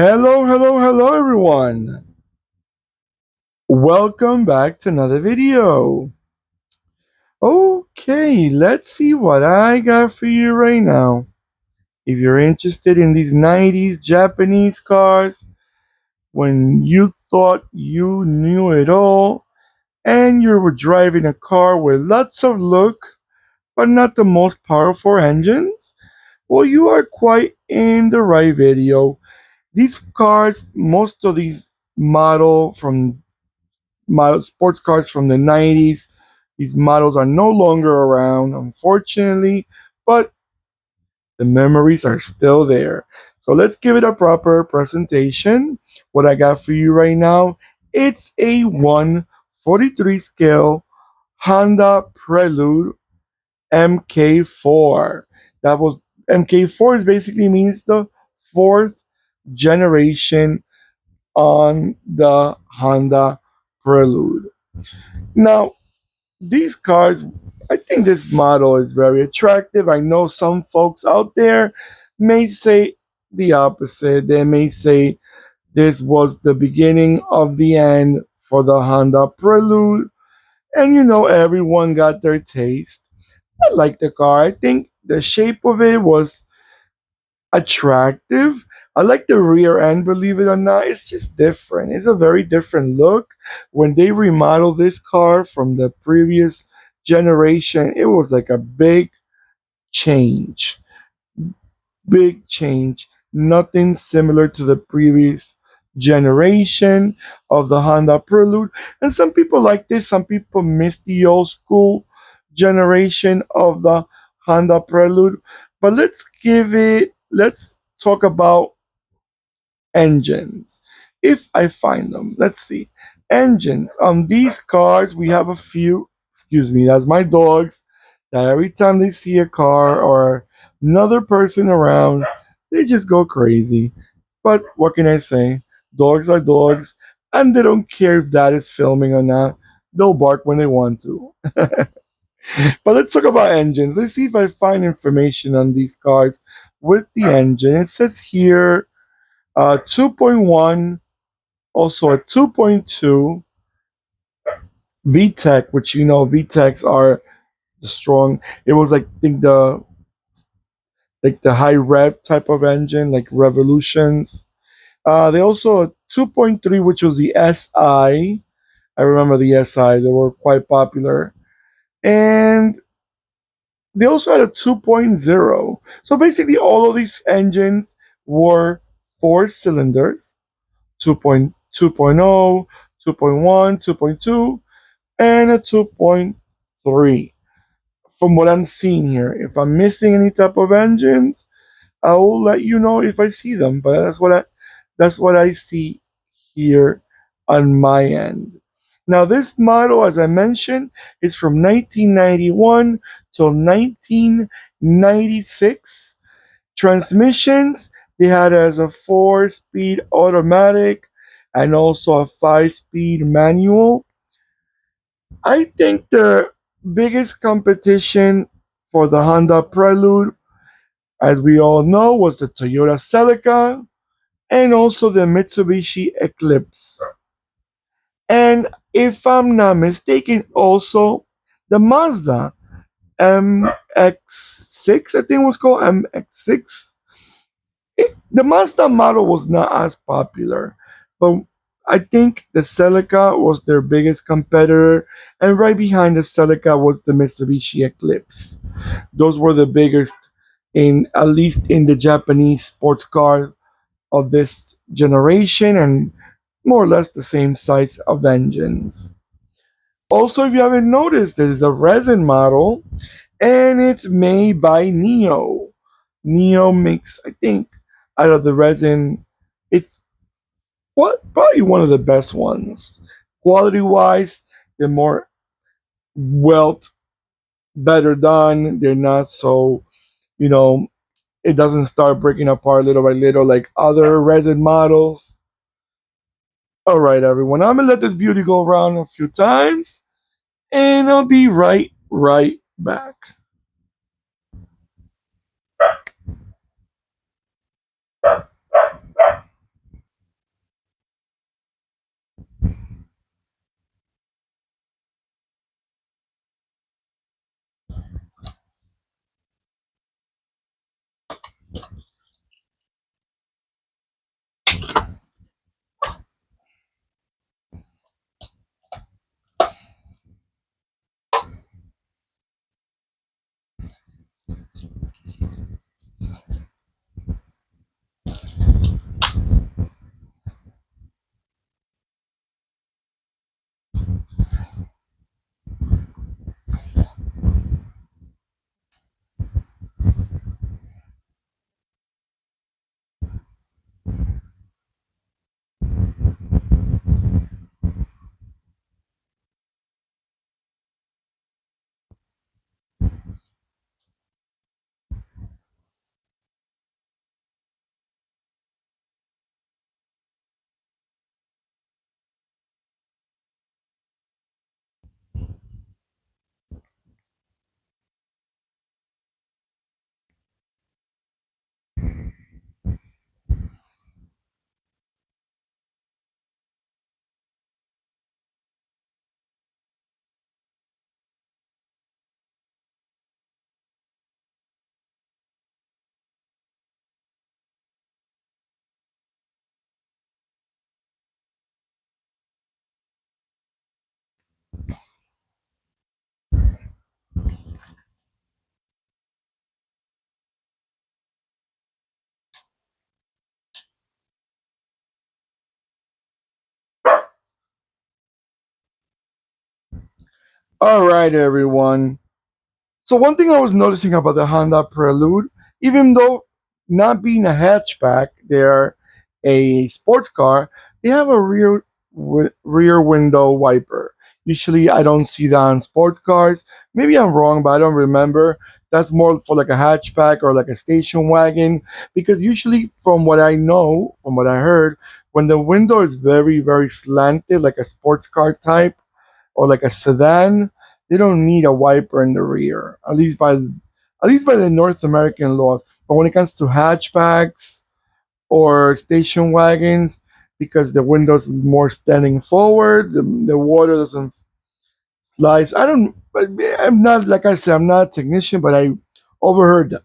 Hello, hello, hello, everyone. Welcome back to another video. Okay, let's see what I got for you right now. If you're interested in these 90s Japanese cars, when you thought you knew it all, and you were driving a car with lots of look, but not the most powerful engines, well, you are quite in the right video. These cars, most of these sports cars from the 90s. These models are no longer around, unfortunately, but the memories are still there. So let's give it a proper presentation. What I got for you right now, it's a 143 scale Honda Prelude MK4. That was MK4 is basically means the fourth generation on the Honda Prelude. Now, these cars, I think this model is very attractive. I know some folks out there may say the opposite. They may say this was the beginning of the end for the Honda Prelude. And everyone got their taste. I like the car. I think the shape of it was attractive. I like the rear end, believe it or not. It's just different. It's a very different look. When they remodeled this car from the previous generation, it was like a change. Big change. Nothing similar to the previous generation of the Honda Prelude. And some people like this, some people miss the old school generation of the Honda Prelude. But let's talk about engines. If I find them, let's see. Engines. On these cars, we have a few, excuse me, that's my dogs, that every time they see a car or another person around, they just go crazy. But what can I say? Dogs are dogs, and they don't care if that is filming or not. They'll bark when they want to. But let's talk about engines. Let's see if I find information on these cars with the engine. It says here 2.1, also a 2.2 VTEC, which VTECs are the strong. It was like I think the high rev type of engine, like Revolutions. They also a 2.3, which was the SI. I remember the SI; they were quite popular, and they also had a 2.0. So basically, all of these engines were four cylinders 2.2.0, 2.1, 2.2, and a 2.3. From what I'm seeing here, if I'm missing any type of engines, I will let you know if I see them. But that's what I see here on my end. Now, this model, as I mentioned, is from 1991 till 1996. Transmissions, they had as a 4-speed automatic and also a 5-speed manual. I think the biggest competition for the Honda Prelude, as we all know, was the Toyota Celica and also the Mitsubishi Eclipse. And if I'm not mistaken, also the Mazda MX-6, I think it was called MX-6. The Mazda model was not as popular, but I think the Celica was their biggest competitor, and right behind the Celica was the Mitsubishi Eclipse. Those were the biggest, in at least in the Japanese sports car of this generation, and more or less the same size of engines. Also, if you haven't noticed, this is a resin model, and it's made by Neo. Neo makes, I think, out of the resin, it's probably one of the best ones. Quality wise, they're more well better done. They're not so, you know, it doesn't start breaking apart little by little like other resin models. All right, everyone, I'm gonna let this beauty go around a few times, and I'll be right back. All right, everyone. So one thing I was noticing about the Honda Prelude, even though not being a hatchback, they're a sports car, they have a rear window wiper. Usually, I don't see that on sports cars. Maybe I'm wrong, but I don't remember. That's more for like a hatchback or like a station wagon. Because usually, from what I know, from what I heard, when the window is very slanted, like a sports car type or like a sedan, they don't need a wiper in the rear. At least by the North American laws. But when it comes to hatchbacks or station wagons, because the windows are more standing forward, the water doesn't slide. I don't. I'm not, like I said, I'm not a technician, but I overheard that.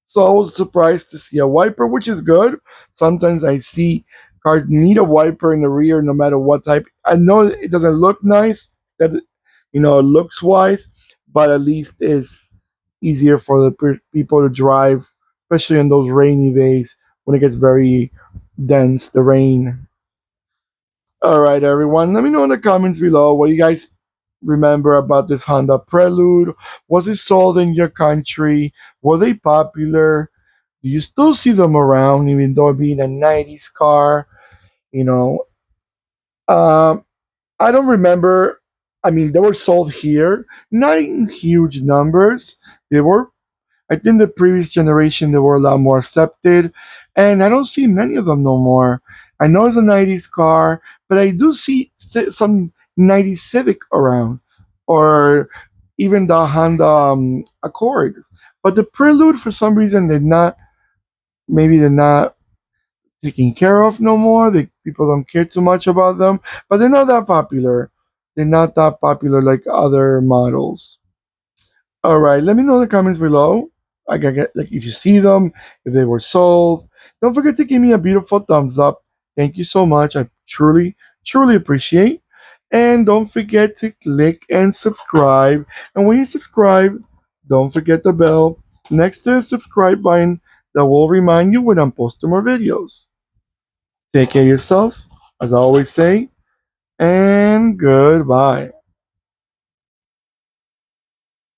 So I was surprised to see a wiper, which is good. Sometimes I see cars need a wiper in the rear, no matter what type. I know it doesn't look nice, that looks wise, but at least it's easier for the people to drive, especially in those rainy days when it gets very dense, the rain. All right, everyone. Let me know in the comments below what you guys remember about this Honda Prelude. Was it sold in your country? Were they popular? Do you still see them around, even though being a 90s car? You know, um, I don't remember. I mean, they were sold here, not in huge numbers. They were, I think, the previous generation, they were a lot more accepted, and I don't see many of them no more. I know it's a 90s car, but I do see some 90s Civic around, or even the Honda Accord. But the Prelude, for some reason, they're not taken care of no more. People don't care too much about them, but they're not that popular. They're not that popular like other models. All right, let me know in the comments below. Like, I get, like, if you see them, if they were sold. Don't forget to give me a beautiful thumbs up. Thank you so much. I truly appreciate. And don't forget to click and subscribe. And when you subscribe, don't forget the bell next to the subscribe button that will remind you when I'm posting more videos. Take care of yourselves, as I always say, and goodbye.